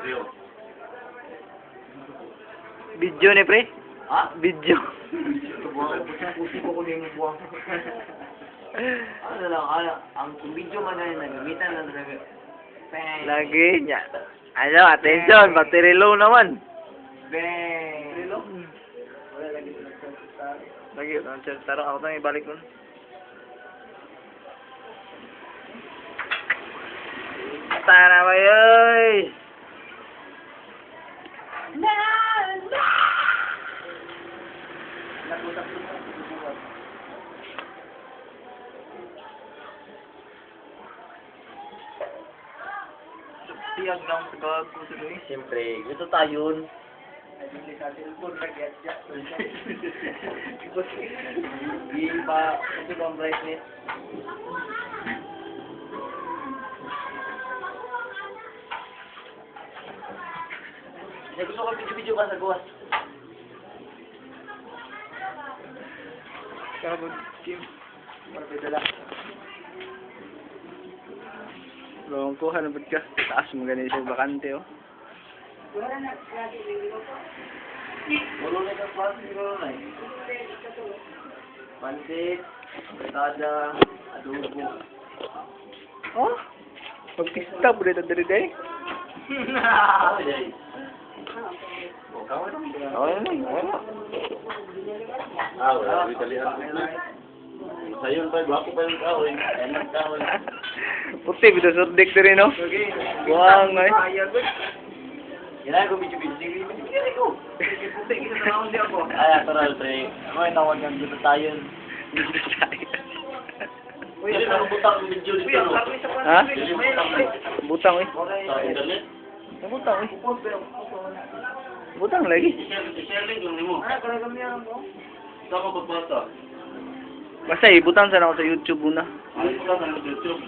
Rio. Video ni pre? Ha? Video. Pusi ko ko yung buwang. Ano lang, ang video man na nagamitan na talaga. Bang! Lagi niya. Ano, attention, battery low naman. Bang! Relo? Lagi, tarong ako nang ibalik nun. Tara ba yoy? Tiyag lang sa gago sa doon. Siyempre, gusto tayo yun. Hindi pa, ito ba ang brightness? Gusto ko video-video ka sa gawas. Kabog, Kim. Pagdala. Lawang ko, hanapad ka. Taas mo ganito sa bakante, oh. Wala na yung klase, siguro na eh. Pansit, patada, adobo. Oh? Pagpista, pwede ito dali day. Okay, guys. Okay na, okay na. Wala, italian. Sayon pa, guwapo pa yung kahoy. Enak kahoy. Puti, bida surdik na rin, oh. Buwang, ay. Kailangan ko video-video. Kailangan ko. Puti, kita na ako di ako. Ay, natural, pre. Ako ay tawag ng gusto tayo. Uy, ano butang yung video dito? Ha? Butang, eh. Sa internet? Butang, eh. Butang lagi. I-share link lang mo. Ay, kaya kami yan mo. Saan ka pagpasa? Basta, ibutang sana ako sa YouTube muna. Ay, saan ka sa YouTube?